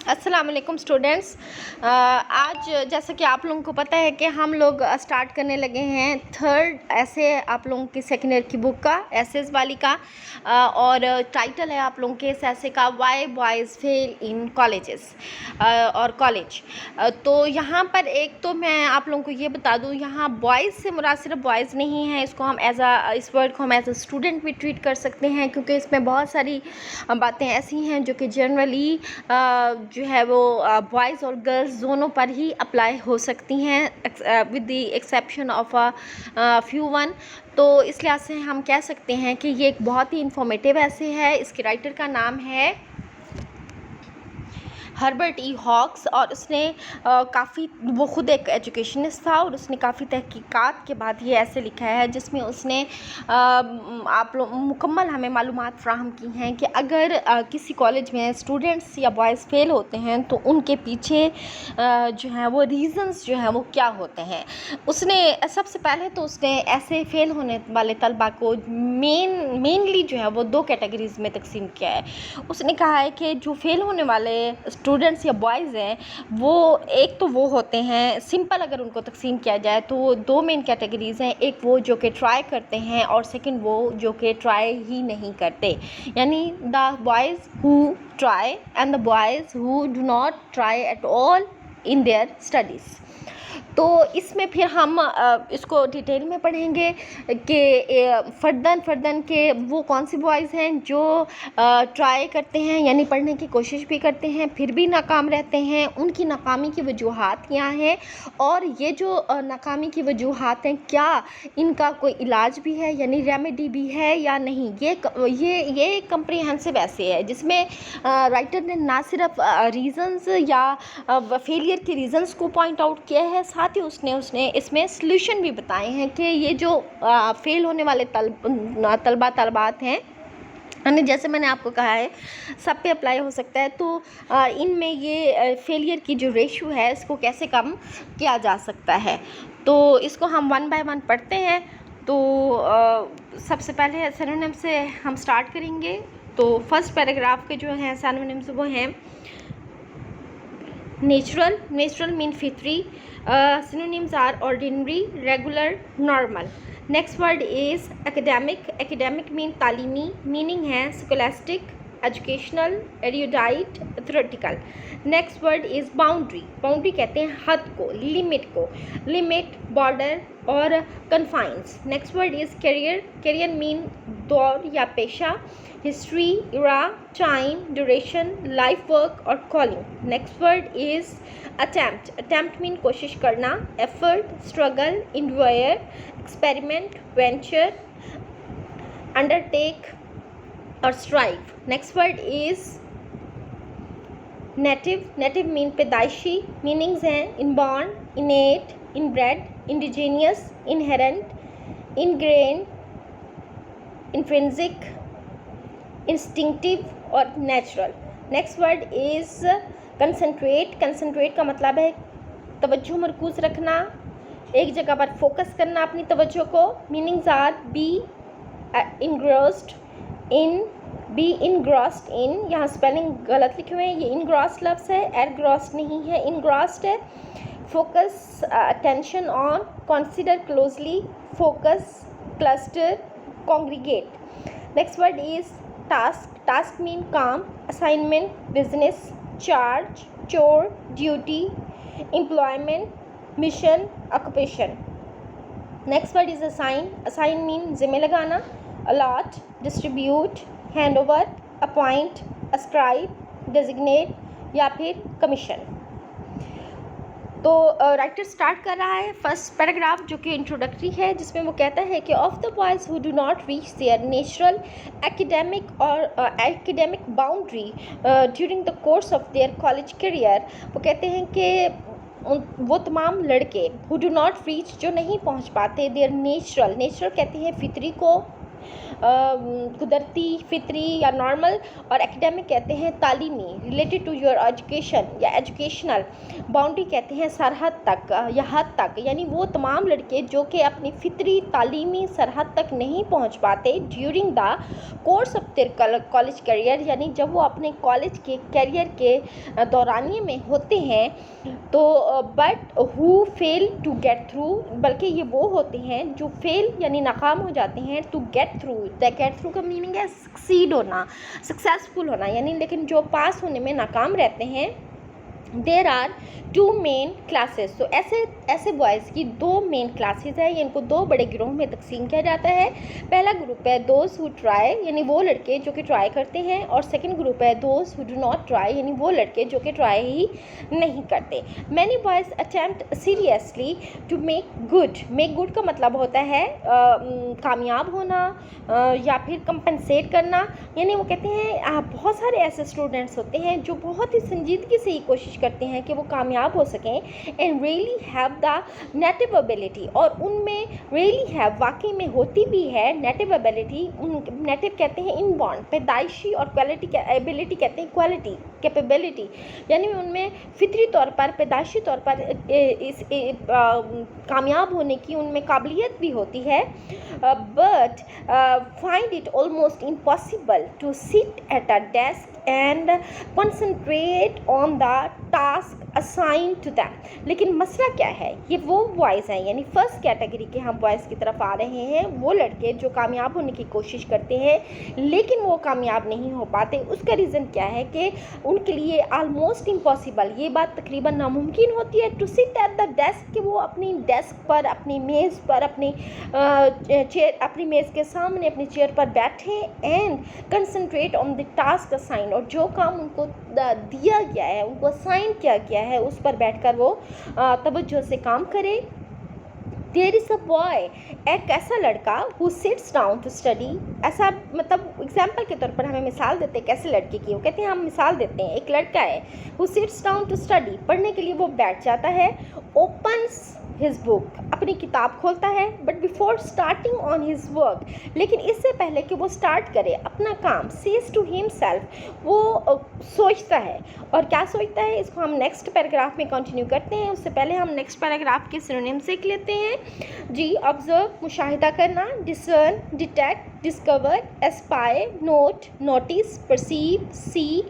अस्सलाम वालेकुम स्टूडेंट्स। आज जैसा कि आप लोगों को पता है कि हम लोग स्टार्ट करने लगे हैं थर्ड ऐसे आप लोगों की सेकेंड ईयर की बुक का एसेस वाली का। और टाइटल है आप लोगों के इस ऐसे का वाई बॉयज़ फेल इन कॉलेजेस और कॉलेज। तो यहाँ पर एक तो मैं आप लोगों को ये बता दूँ, यहाँ बॉयज़ से मुराद सिर्फ बॉयज़ नहीं है। इसको हम इस वर्ड को हम एज अ स्टूडेंट भी ट्रीट कर सकते हैं, क्योंकि इसमें बहुत सारी बातें ऐसी हैं जो कि जनरली जो है वो बॉयज़ और गर्ल्स दोनों पर ही अप्लाई हो सकती हैं with the exception of few one. तो इस लिहाज से हम कह सकते हैं कि ये एक बहुत ही इंफॉर्मेटिव ऐसे है। इसके राइटर का नाम है हर्बर्ट ई हॉक्स, और उसने काफ़ी वो ख़ुद एक एजुकेशनिस्ट था और उसने काफ़ी तहकीकात के बाद ये ऐसे लिखा है जिसमें उसने आप लोग मुकम्मल हमें मालूमात फ़राहम की हैं कि अगर किसी कॉलेज में स्टूडेंट्स या बॉयज़ फेल होते हैं तो उनके पीछे जो है वो रीज़न्स जो हैं वो क्या होते हैं। उसने सबसे पहले तो उसने ऐसे फेल होने वाले तलबा को मेनली जो है वो दो कैटेगरीज़ में तकसीम किया है। उसने कहा है कि जो फेल होने वाले स्टूडेंट्स या बॉयज़ हैं वो एक तो वो होते हैं, सिंपल अगर उनको तकसीम किया जाए तो दो मेन कैटेगरीज़ हैं। एक वो जो कि ट्राई करते हैं और सेकंड वो जो कि ट्राई ही नहीं करते, यानी the boys who try and the boys who do not try at all in their studies. तो इसमें फिर हम इसको डिटेल में पढ़ेंगे कि फ़र्दन के वो कौन सी बॉयज़ हैं जो ट्राई करते हैं, यानी पढ़ने की कोशिश भी करते हैं फिर भी नाकाम रहते हैं, उनकी नाकामी की वजूहात क्या हैं, और ये जो नाकामी की वजूहात हैं क्या इनका कोई इलाज भी है, यानी रेमेडी भी है या नहीं। ये कम्प्रिहेंसिव ऐसे है जिसमें राइटर ने ना सिर्फ रीज़न्स या फेलियर के रीज़न्स को पॉइंट आउट किया है, साथ ही उसने इसमें सल्यूशन भी बताए हैं कि ये जो फेल होने वाले तलबात हैं, यानी जैसे मैंने आपको कहा है सब पे अप्लाई हो सकता है। तो इनमें ये फेलियर की जो रेशो है इसको कैसे कम किया जा सकता है, तो इसको हम वन बाय वन पढ़ते हैं। तो सबसे पहले सिनोनिम से हम स्टार्ट करेंगे। तो फर्स्ट पैराग्राफ के जो हैं सिनोनिम्स वो हैं नेचुरल मीन फितरी, synonyms are ordinary, regular, normal. Next word is academic mean तालीमी, meaning है scholastic, educational, erudite, theoretical. Next word is boundary कहते हैं हद को, limit, border और confines. Next word is career mean दौर या पेशा, history, era, time, duration, life work और calling. Next word is attempt mean कोशिश करना, effort, struggle, endure, experiment, venture, undertake और strive. Next word is native mean पैदाइशी, meanings हैं inborn, innate, inbred, indigenous, inherent, ingrained, intrinsic, instinctive और natural. Next word is concentrate का मतलब है तवज्जो मरकूज़ रखना, एक जगह पर फोकस करना अपनी तवज्जो को। Meanings are be engrossed in, यहाँ स्पेलिंग गलत लिखे हुए हैं, ये engrossed लफ्ज़ है, engrossed नहीं है, engrossed है। Focus, attention on, consider closely, focus, cluster, congregate. Next word is task mean काम, assignment, business, charge, chore, duty, employment, mission, occupation. Next word is assign mean जिम्मे लगाना, allot, distribute, hand over, appoint, ascribe, designate या फिर commission. तो writer start कर रहा है first paragraph जो कि इंट्रोडक्टरी है, जिसमें वो कहता है कि of the boys who do not reach there natural academic boundary during the course of their college career. वो कहते हैं कि वो तमाम लड़के हु डू नॉट रीच जो नहीं पहुंच पाते देयर नेचुरल कहते हैं फितरी को, कुदरती, फितरी या नॉर्मल, और एकेडमिक कहते हैं तालीमी, रिलेटेड टू योर एजुकेशन या एजुकेशनल। बाउंड्री कहते हैं सरहद तक या हद तक, यानी वो तमाम लड़के जो कि अपनी फितरी तालीमी सरहद तक नहीं पहुंच पाते during the course of their college career, यानी जब वो अपने कॉलेज के करियर के दौरानिए में होते हैं, तो but who fail to get through, बल्कि ये वो होते हैं जो फेल यानी नाकाम हो जाते हैं to get through. The get through का मीनिंग है सक्सीड होना, सक्सेसफुल होना, यानी लेकिन जो पास होने में नाकाम रहते हैं। There are two main classes, तो ऐसे बॉयज़ की दो मेन क्लासेस है, इनको दो बड़े गिरोह में तकसीम किया जाता है। पहला ग्रुप है दोज हु ट्राई, यानी वो लड़के जो कि ट्राई करते हैं, और सेकंड ग्रुप है those who do not try, यानी वो लड़के जो कि ट्राई ही नहीं करते। Many boys attempt seriously to make good का मतलब होता है कामयाब होना या फिर कंपनसेट करना, यानी वो कहते हैं बहुत सारे ऐसे स्टूडेंट्स होते हैं जो बहुत ही संजीदगी से ही कोशिश करते हैं कि वो कामयाब हो सकें, and really have the native ability, और उनमें रियली हैव वाकई में होती भी है नेटिव एबिलिटी। नेटिव कहते हैं इनबॉर्न, पैदाइशी, और क्वालिटी एबिलिटी कहते हैं क्वालिटी कैपेबिलिटी, यानी उनमें फितरी तौर पर पैदाइशी तौर पर इस कामयाब होने की उनमें काबिलियत भी होती है। But find it almost impossible to sit at a desk and concentrate on the task assigned to them। लेकिन मसला क्या है, ये वो बॉयज़ हैं, यानी फर्स्ट कैटेगरी के हम बॉयज़ की तरफ आ रहे हैं, वो लड़के जो कामयाब होने की कोशिश करते हैं लेकिन वो कामयाब नहीं हो पाते। उसका रीज़न क्या है कि उनके लिए आलमोस्ट इम्पॉसिबल, ये बात तकरीबन नामुमकिन होती है, to sit at the desk, कि वो अपनी डेस्क पर, अपनी मेज़ पर, अपनी चेयर, अपनी मेज़ के सामने अपनी चेयर पर बैठे, and concentrate on the task assign, और जो काम उनको दिया गया है, उनको असाइन किया गया है, उस पर बैठकर वो तवज्जो से काम करे। देयर इज़ अ बॉय, एक ऐसा लड़का who sits down to study, ऐसा मतलब एग्जाम्पल के तौर पर हमें मिसाल देते हैं कैसे लड़के की, वो कहते हैं हम मिसाल देते हैं, एक लड़का है who sits down to study, पढ़ने के लिए वो बैठ जाता है, ओपन्स हिज बुक, अपनी किताब खोलता है, but before starting on his work, लेकिन इससे पहले कि वो स्टार्ट करे अपना काम, सेज टू हिमसेल्फ, वो सोचता है, और क्या सोचता है इसको हम नेक्स्ट पैराग्राफ में कंटिन्यू करते हैं। उससे पहले हम नेक्स्ट पैराग्राफ के सिनोनिम सीख लेते हैं जी। ऑब्जर्व मुशाहिदा करना, discern detect discover, aspire note notice, perceive see,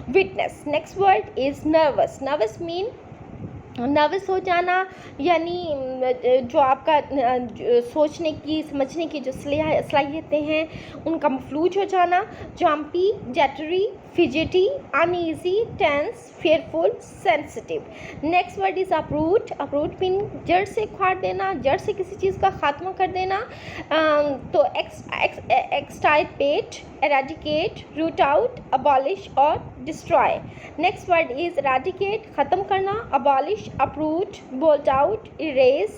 witness. Next word is nervous. Nervous mean nervous हो जाना, यानी जो आपका सोचने की समझने की जो सलाहियतें हैं उनका मफलूज हो जाना। Jumpy, jittery, fidgety, uneasy, tense, fearful, sensitive. Next word is uproot. Uproot mean जड़ से उखाड़ देना, जड़ से किसी चीज़ का खात्मा कर देना। तो एक्सटाइपेट, एराडिकेट, रूट आउट, अबॉलिश और destroy. Next word is eradicate, ख़त्म करना, abolish, uproot, bolt out, erase,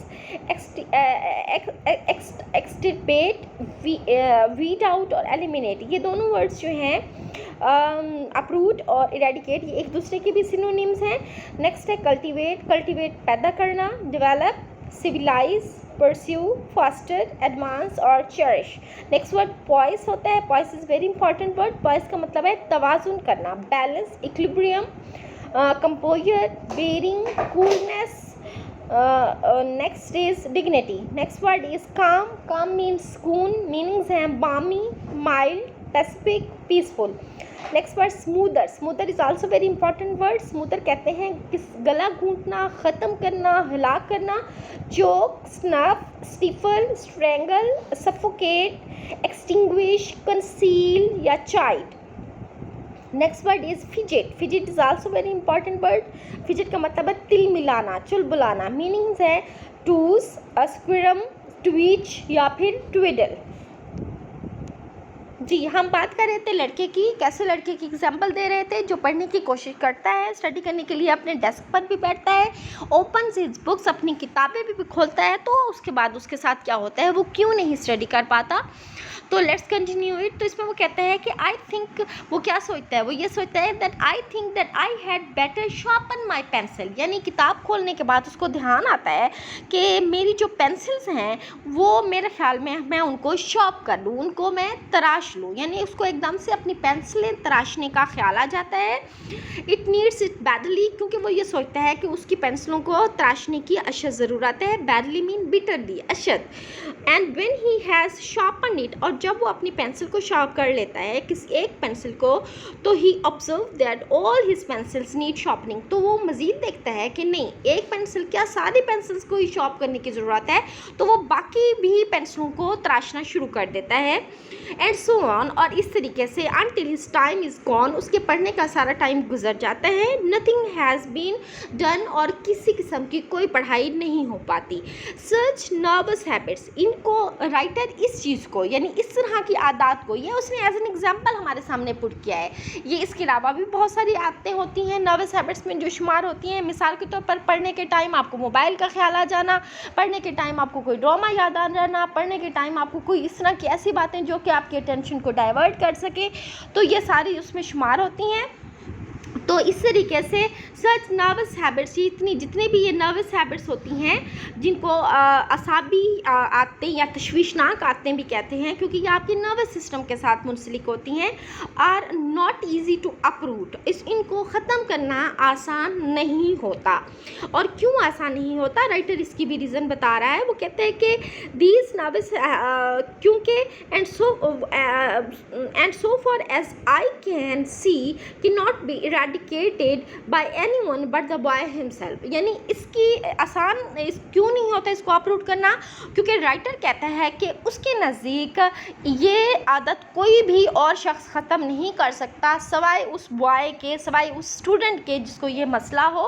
extirpate, weed out और एलिमिनेट। ये दोनों वर्ड्स जो हैं अपरूट और इरेडिकेट, ये एक दूसरे के भी सिनोनिम्स हैं। नेक्स्ट है कल्टिवेट। कल्टिवेट पैदा करना, develop, civilise, pursue, foster, advance और चेरिश। नेक्स्ट वर्ड पॉइस होता है। Poise is very important word. Poise का मतलब है तवाज़ुन करना, balance, equilibrium, composure, bearing, coolness. Next is dignity. Next word is calm. Calm means सुकून। मीनिंग्स हैं balmy, mild, pacific, peaceful. Next word smother. Smother is also very important word. Smother कहते हैं किस गला घूंटना, ख़त्म करना, हलाक करना। Choke, snuff, stifle, strangle, suffocate, extinguish, conceal या child. Next word is fidget. Fidget is also very important word. Fidget का मतलब है तिल मिलाना, चुलबुलाना। मीनिंग्स है टूस, स्क्विरम, ट्वीच या फिर ट्विडल। जी, हम बात कर रहे थे लड़के की, कैसे लड़के की एग्जाम्पल दे रहे थे जो पढ़ने की कोशिश करता है, स्टडी करने के लिए अपने डेस्क पर भी बैठता है, ओपन हिज बुक्स, अपनी किताबें भी खोलता है, तो उसके बाद उसके साथ क्या होता है, वो क्यों नहीं स्टडी कर पाता। तो लेट्स कंटिन्यू इट। तो इसमें वो कहता है कि आई थिंक, वो क्या सोचता है, वो ये सोचता है that I think that I had better sharpen my pencil, यानी किताब खोलने के बाद उसको ध्यान आता है कि मेरी जो पेंसिल्स हैं वो मेरे ख्याल में मैं उनको शार्प कर लूँ, उनको मैं तराश लूँ, यानी उसको एकदम से अपनी पेंसिलें तराशने का ख्याल आ जाता है। इट नीड्स इट बैडली, क्योंकि वो ये सोचता है कि उसकी पेंसिलों को तराशने की अशद ज़रूरत है। बैडली मीन बिटरली, अशद। And when he has sharpen it, और जब वो अपनी पेंसिल को शार्प कर लेता है, किसी एक पेंसिल को, तो he observe that all his pencils need sharpening, तो वो मज़ीद देखता है कि नहीं, एक पेंसिल क्या, सारी पेंसिल्स को ही शार्प करने की ज़रूरत है, तो वो बाकी भी पेंसिलों को तराशना शुरू कर देता है। एंड सो ऑन, और इस तरीके से until his time is gone, उसके पढ़ने का सारा टाइम गुजर जाता है। नथिंग हैज़ बीन डन, और किसी किस्म की कोई पढ़ाई नहीं हो पाती। सच नर्वस हैबिट्स, इनको राइटर इस चीज़ को, यानी इस तरह की आदत को, ये उसने एज एन एग्जाम्पल हमारे सामने पुट किया है। ये इसके अलावा भी बहुत सारी आदतें होती हैं नर्वस हैबिट्स में जो शुमार होती हैं। मिसाल के तौर पर पढ़ने के टाइम आपको मोबाइल का ख्याल आ जाना, पढ़ने के टाइम आपको कोई ड्रामा याद आ जाना, पढ़ने के टाइम आपको कोई इस तरह की ऐसी बातें जो कि आपकी अटेंशन को डाइवर्ट कर सके, तो ये सारी उसमें शुमार होती हैं। तो इस तरीके से सच नर्वस हैबिट्स, जितनी भी ये नर्वस हैबिट्स होती हैं, जिनको असाबी आदतें या तशवीशनाक आदतें भी कहते हैं, क्योंकि ये आपके नर्वस सिस्टम के साथ मुंसलिक होती हैं, are not easy to uproot, इनको ख़त्म करना आसान नहीं होता। और क्यों आसान नहीं होता, राइटर इसकी भी रीज़न बता रहा है। वो कहते हैं कि दीज नर्वस, क्योंकि and so far as I can see कि not be eradicated by anyone but the boy himself, यानी इसकी आसान क्यों नहीं होता इसको अपरूट करना, क्योंकि राइटर कहता है कि उसके नज़दीक ये आदत कोई भी और शख्स ख़त्म नहीं कर सकता सवाए उस बॉय के, सवाए उस स्टूडेंट के जिसको ये मसला हो।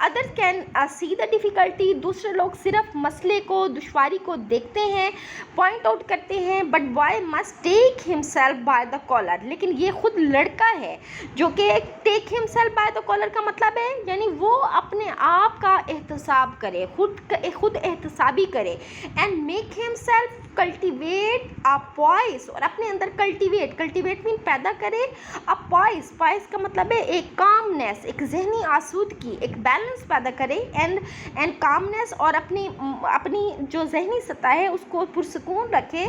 Others can see the difficulty, दूसरे लोग सिर्फ मसले को, दुश्वारी को देखते हैं, पॉइंट आउट करते हैं, but boy must take himself by the collar, लेकिन ये खुद लड़का है जो कि take himself by the collar का मतलब है, यानी वो अपने आप का एहतसाब करे, खुद एहतसाबी करे। And make himself cultivate a poised, और अपने अंदर कल्टिवेट मीन पैदा करे, अ पॉइस का मतलब है एक कामनेस, एक जहनी आसूदगी, एक बैलेंस पैदा करे। एंड कामनेस, और अपनी जो जहनी सतह है उसको पुरसकून रखे।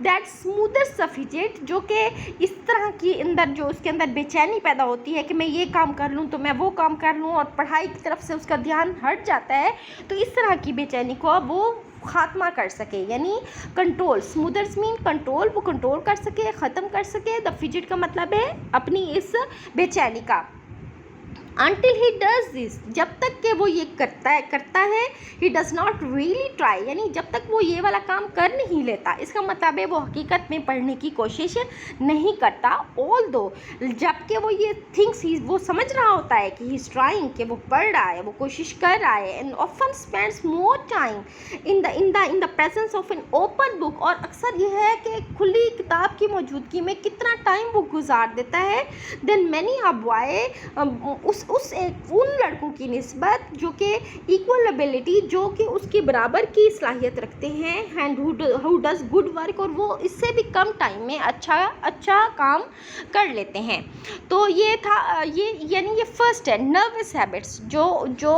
दैट स्मूदर सफिजेट, जो कि इस तरह की अंदर, जो उसके अंदर बेचैनी पैदा होती है कि मैं ये काम कर लूँ तो मैं वो काम कर लूँ, और पढ़ाई की तरफ से उसका ध्यान हट जाता है, तो इस तरह की बेचैनी को वो ख़ात्मा कर सके, यानी कंट्रोल। स्मूदर्स मीन कंट्रोल, वो कंट्रोल कर सके, ख़त्म कर सके। द फिजिट का मतलब है अपनी इस बेचैनी का। Until he does this, जब तक कि वो ये करता है he does not really try, यानी जब तक वो ये वाला काम कर नहीं लेता, इसका मतलब है वो हकीकत में पढ़ने की कोशिश नहीं करता। Although, जबकि वो ये थिंग्स, वो समझ रहा होता है कि he is trying, कि वो पढ़ रहा है, वो कोशिश कर रहा है। And often spends more time in the presence of an open book, और अक्सर ये है कि खुली किताब की मौजूदगी में कितना टाइम वो गुजार देता है। Then many a boy, उन लड़कों की निस्बत जो कि इक्वल एबिलिटी, जो कि उसके बराबर की सलाहियत रखते हैं, and who does good work, और वो इससे भी कम टाइम में अच्छा काम कर लेते हैं। तो ये था, यानी ये फर्स्ट है नर्वस हैबिट्स, जो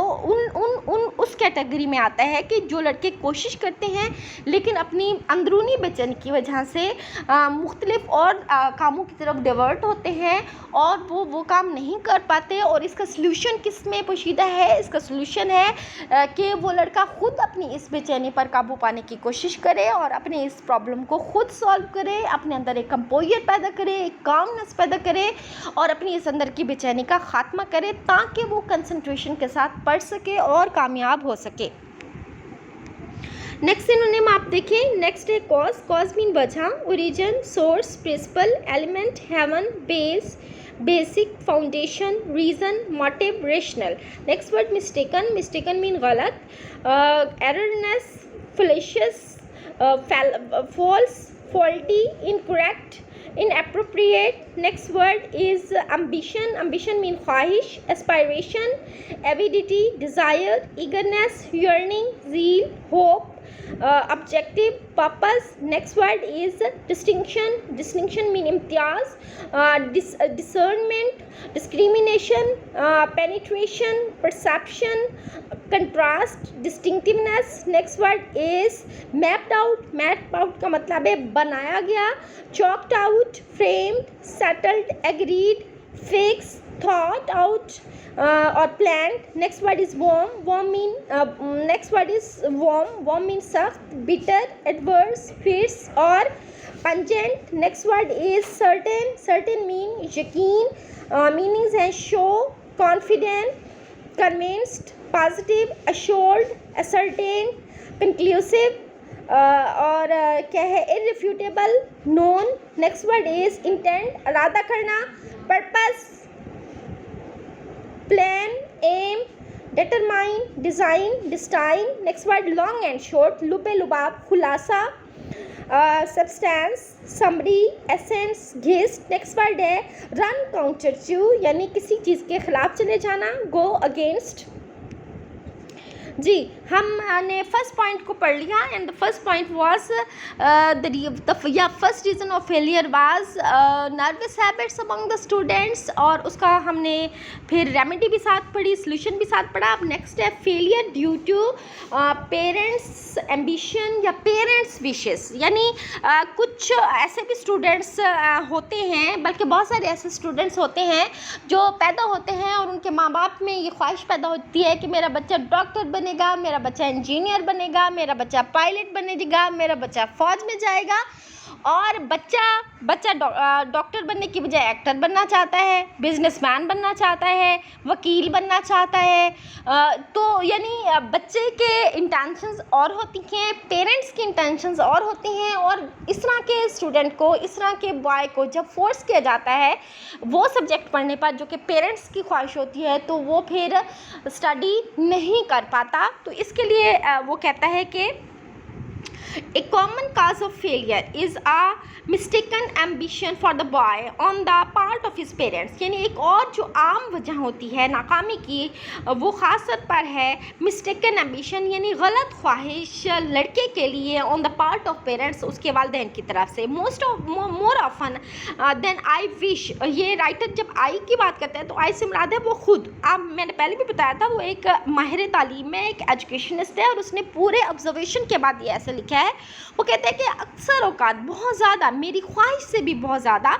उन उस कैटेगरी में आता है कि जो लड़के कोशिश करते हैं लेकिन अपनी अंदरूनी बेचैनी की वजह से मुख्तलिफ और कामों की तरफ डिवर्ट होते हैं, और वो काम नहीं कर पाते। और इसका सलूशन किस में पोशीदा है, इसका सलूशन है कि वो लड़का खुद अपनी इस बेचैनी पर काबू पाने की कोशिश करे, और अपने इस प्रॉब्लम को खुद सॉल्व करे, अपने अंदर एक कंपोजर पैदा करे, एक कामनेस पैदा करे, और अपनी इस अंदर की बेचैनी का ख़ात्मा करे, ताकि वो कंसंट्रेशन के साथ पढ़ सके और कामयाब हो सके। नेक्स्ट सिनोनिम आप देखें, नेक्स्ट है कॉज मीन वजह, origin, source, principle, element, heaven, base, basic, foundation, reason, motive, rational. Next word mistaken mean गलत, erroneous, fallacious, false, faulty, incorrect, inappropriate. Next word is ambition mean ख्वाहिश, aspiration, avidity, desire, eagerness, yearning, zeal, hope, objective, purpose. Next word is distinction. Distinction mean imtiyaz, discernment, discrimination, penetration, perception, contrast, distinctiveness. Next word is mapped out. mapped out का मतलब है बनाया गया, chalked out, framed, settled, agreed, fixed, thought out or planned. Next word is warm. Next word is warm. Warm means sakht, bitter, adverse, fierce or pungent. Next word is certain. Certain mean yaqeen. Meanings हैं show, confident, convinced, positive, assured, ascertain, conclusive और क्या है irrefutable, known. Next word is intent, इरादा करना, purpose, plan, aim, determine, design, destine. Next word long and short, lube lubab, खुलासा, substance, summary, essence, gist. Next word है run counter to, यानी किसी चीज़ के खिलाफ चले जाना, go against. जी, हमने फर्स्ट पॉइंट को पढ़ लिया and the first point was first reason of failure was nervous habits among the students, और उसका हमने फिर रेमेडी भी साथ पढ़ी, सोल्यूशन भी साथ पढ़ा. अब नेक्स्ट है failure due to parents ambition या पेरेंट्स विशेस, यानी कुछ ऐसे भी स्टूडेंट्स होते हैं, बल्कि बहुत सारे ऐसे स्टूडेंट्स होते हैं जो पैदा होते हैं और उनके माँ बाप में ये ख्वाहिश पैदा होती है कि मेरा बच्चा डॉक्टर बनेगा, मेरा बच्चा इंजीनियर बनेगा, मेरा बच्चा पायलट बनेगा, मेरा बच्चा फौज में जाएगा, और बच्चा डॉक्टर बनने की बजाय एक्टर बनना चाहता है, बिजनेसमैन बनना चाहता है, वकील बनना चाहता है. तो यानी बच्चे के इंटेंशंस और होती हैं, पेरेंट्स की इंटेंशंस और होती हैं, और इस तरह के स्टूडेंट को, इस तरह के बॉय को जब फोर्स किया जाता है वो सब्जेक्ट पढ़ने पर जो कि पेरेंट्स की ख्वाहिश होती है, तो वो फिर स्टडी नहीं कर पाता. तो इसके लिए वो कहता है कि A common cause of failure is a mistaken ambition for the boy on the part of his parents. यानी एक और जो आम वजह होती है नाकामी की, वो ख़ास तौर पर है mistaken ambition, यानी गलत ख्वाहिश लड़के के लिए on the part of parents, उसके वालिदैन की तरफ से. more often than I wish. ये राइटर जब आई की बात करते हैं तो आई से मुराद है वो खुद. अब मैंने पहले भी बताया था, वो एक माहिर तालीम है, एक एजुकेशनिस्ट है, और उसने पूरे ऑब्जर्वेशन के बाद ये ऐसे लिखा है. वो कहते हैं कि अक्सर औकात, बहुत ज़्यादा, मेरी ख्वाहिश से भी बहुत ज़्यादा,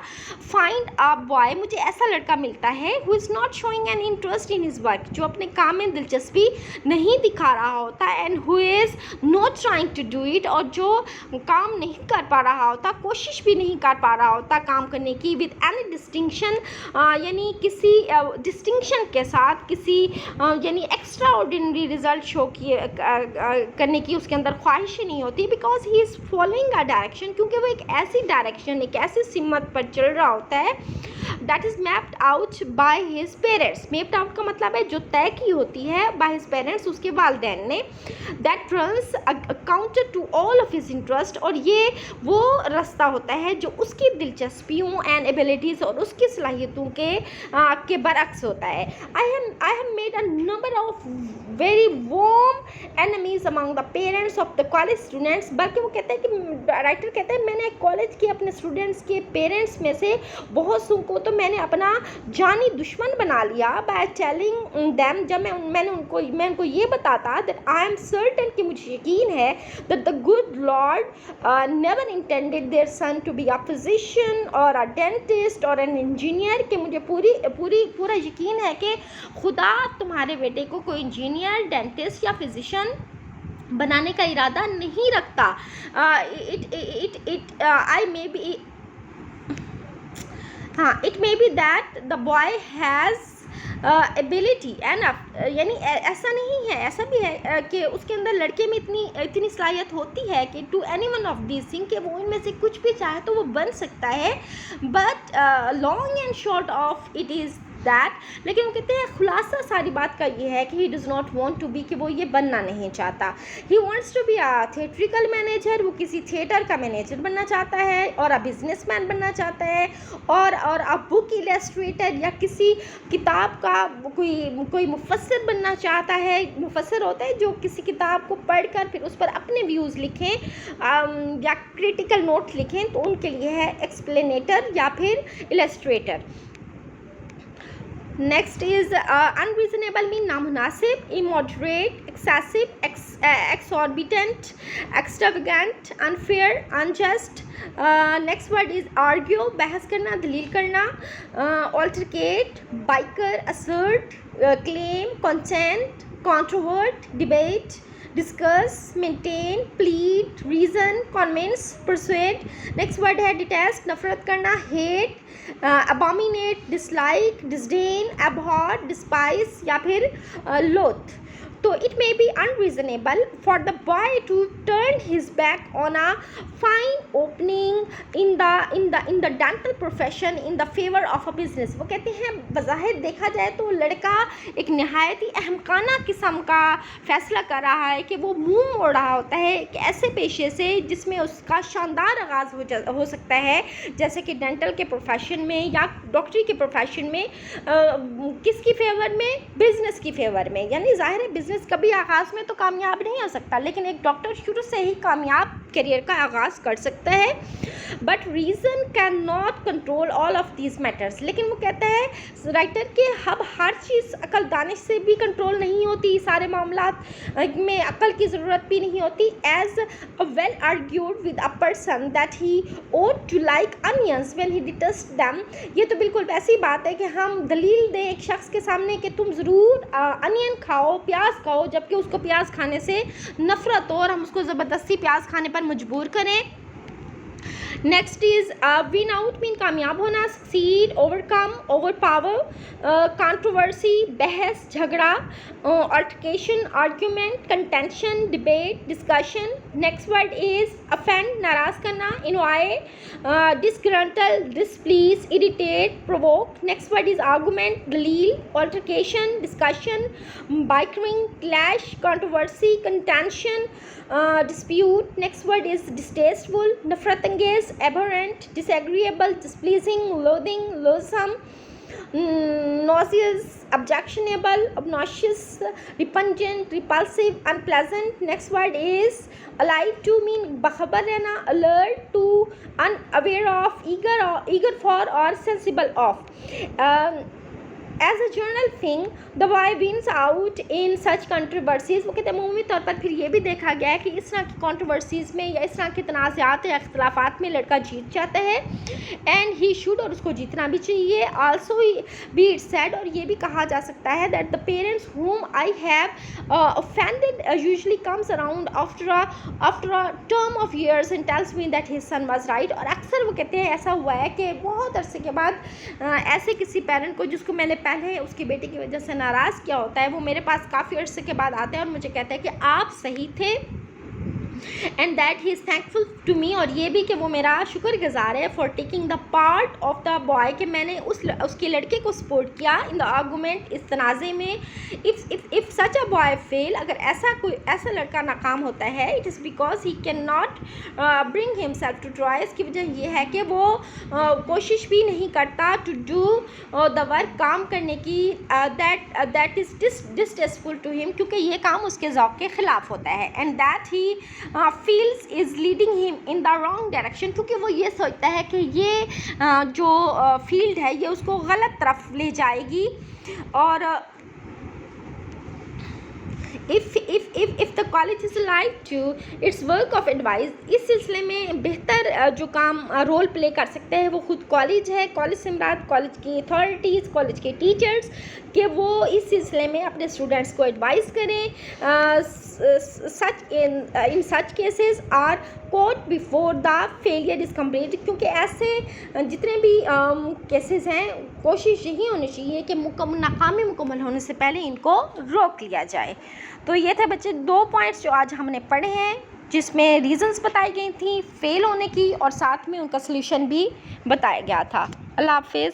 फाइंड अ बॉय, मुझे ऐसा लड़का मिलता है who is not showing an interest in his work, जो अपने काम में दिलचस्पी नहीं दिखा रहा होता, and who is not trying to do it, और जो काम नहीं कर पा रहा होता, कोशिश भी नहीं कर पा रहा होता काम करने की, विद एनी डिस्टिंक्शन, यानी किसी डिस्टिंक्शन के साथ, किसी यानी एक्स्ट्रा ऑर्डिनरी रिजल्ट शो करने की उसके अंदर ख्वाहिश ही नहीं होती, because he is following a direction, क्योंकि वो एक ऐसी डायरेक्शन, एक ऐसी सिमत पर चल रहा होता है that is mapped out by his parents. Mapped out का मतलब है जो तय की होती है बाय हिज पेरेंट्स, उसके वालिदैन ने, that runs counter to all of his interest, और ये वो रास्ता होता है जो उसकी दिलचस्पियों एंड एबिलिटीज़ और उसकी सलाहियतों के बरक्स होता है. I have made a number of very warm enemies among the parents of the college students. बल्कि वो कहते हैं कि राइटर कहते हैं मैंने कॉलेज के अपने स्टूडेंट्स के पेरेंट्स में से बहुत सो को तो मैंने अपना जानी दुश्मन बना लिया बाय टेलिंग दैम, जब मैं उनको ये बताता दैट आई एम सर्टेन, कि मुझे यकीन है that the good Lord never intended their son to be a physician और अ डेंटिस्ट और एन इंजीनियर, कि मुझे पूरा यकीन है कि खुदा तुम्हारे बेटे को कोई इंजीनियर, डेंटिस्ट या फिजिशियन बनाने का इरादा नहीं रखता. It may B that the boy has ability enough, यानी ऐसा नहीं है, ऐसा भी है कि उसके अंदर लड़के में इतनी सलाहियत होती है कि to any one of this thing, कि वो इनमें से कुछ भी चाहे तो वो बन सकता है. But long and short of it is that. लेकिन वो कहते हैं खुलासा सारी बात का ये है कि he does not want to be, कि वो ये बनना नहीं चाहता। He wants to be a theatrical manager, वो किसी थिएटर का मैनेजर बनना चाहता है, और अ बिजनेसमैन बनना चाहता है, और अ बुक इलस्ट्रेटर या किसी किताब का कोई मुफस्सिर बनना चाहता है। मुफस्सिर होता है जो किसी किताब को पढ़कर फिर उस पर अपने व्यूज़ लिखें या क्रिटिकल नोट लिखें, तो उनके लिए है एक्सप्लेनेटर या फिर illustrator. Next is unreasonable mean नामुनासिब, immoderate, excessive, exorbitant, extravagant, unfair, unjust. Next word is argue, बहस करना, दलील करना, altercate, bicker, assert, claim, contend, controvert, debate, discuss, maintain, plead, reason, convince, persuade. Next word है detest, नफरत करना, hate, abominate, dislike, disdain, abhor, despise या फिर loathe. तो it may be unreasonable for the boy to turn his back on a fine opening in the dental profession in the favour of a business. वो कहते हैं बज़ाहिर देखा जाए तो लड़का एक नहायत ही अहमकाना किस्म का फ़ैसला कर रहा है कि वो मुंह मोड़ रहा होता है एक ऐसे पेशे से जिसमें उसका शानदार आगाज़ हो सकता है, जैसे कि डेंटल के प्रोफेशन में या डॉक्टरी के प्रोफेशन में। किसकी फेवर में? बिज़नेस की फेवर में। यानी ज़ाहिर है बिज़नेस कभी आगाज़ में तो कामयाब नहीं हो सकता, लेकिन एक डॉक्टर शुरू से ही कामयाब करियर का आगाज़ कर सकता है। But reason can not control all of these matters. लेकिन वो कहता है राइटर के अब हर चीज़ अकल दानिश से भी कंट्रोल नहीं होती, सारे मामलात में अकल की ज़रूरत भी नहीं होती। As a well argued with a person that he ought to like onions when he detests them। ये तो बिल्कुल वैसी बात है कि हम दलील दें एक शख्स के सामने कि तुम ज़रूर अनियन खाओ, प्याज खाओ, जबकि उसको प्याज खाने से नफ़रत हो और हम उसको ज़बरदस्ती प्याज खाने पर मजबूर करें। Next is win out mean कामयाब होना, succeed, overcome, overpower, controversy, बहस, झगड़ा, altercation, argument, contention, debate, discussion. Next word is offend, नाराज़ करना, annoy, disgruntle, displease, irritate, provoke. Next word is argument, दलील, altercation, discussion, bickering, clash, controversy, contention, dispute. Next word is distasteful, नफरत अंगेज, abhorrent, disagreeable, displeasing, loathing, loathsome, nauseous, objectionable, obnoxious, repugnant, repulsive, unpleasant. Next word is alive to mean bakhbar रहना, alert to, unaware of, eager for or sensible of। As a general thing the boy wins out in such controversies. वो कहते हैं अमूमी तौर पर फिर ये भी देखा गया है कि इस तरह की कंट्रोवर्सीज़ में या इस तरह के तनाज़ात या इख्तलाफात में लड़का जीत जाता है। एंड ही शुड, और उसको जीतना भी चाहिए। आल्सो बी इट सेड, और ये भी कहा जा सकता है दैट द पेरेंट्स हुम I have offended usually comes around after a term of years and tells me that his son was right. और अक्सर वो कहते हैं ऐसा हुआ है कि बहुत अरसे के बाद ऐसे किसी पेरेंट को जिसको मैंने पहले उसकी बेटी की वजह से नाराज़ किया होता है, वो मेरे पास काफ़ी अर्से के बाद आते हैं और मुझे कहते हैं कि आप सही थे and that he is thankful to me. और ये भी कि वो मेरा शुक्रगुजार है for taking the part of the boy, कि मैंने उसके लड़के को सपोर्ट किया इन द आर्गूमेंट, इस तनाज़े में। If such a boy fail, अगर ऐसा लड़का नाकाम होता है, it is because he can not bring himself to try. इसकी वजह ये है कि वो कोशिश भी नहीं करता टू डू द वर्क, काम करने की, that is distasteful to him, क्योंकि ये काम उसके ज़ौक़ के ख़िलाफ़ होता है। And that he feels is leading him in the wrong direction, क्योंकि वो ये सोचता है कि ये जो फील्ड है ये उसको गलत तरफ ले जाएगी। और if the college is alive to its work of advice, इस सिलसिले में बेहतर जो काम रोल प्ले कर सकते हैं वो खुद कॉलेज है। कॉलेज से मुराद कॉलेज की अथॉरिटीज़, कॉलेज के टीचर्स, कि वो इस सिलसिले में अपने स्टूडेंट्स को एडवाइस करें। In such cases are caught before the failure is complete, क्योंकि ऐसे जितने भी केसेस हैं कोशिश यही होनी चाहिए कि नाकामी मुकम्मल होने से पहले इनको रोक लिया जाए। तो ये थे बच्चे 2 पॉइंट्स जो आज हमने पढ़े हैं, जिसमें रीज़न्स बताई गई थी फेल होने की और साथ में उनका सलूशन भी बताया गया था। अल्लाह हाफिज़।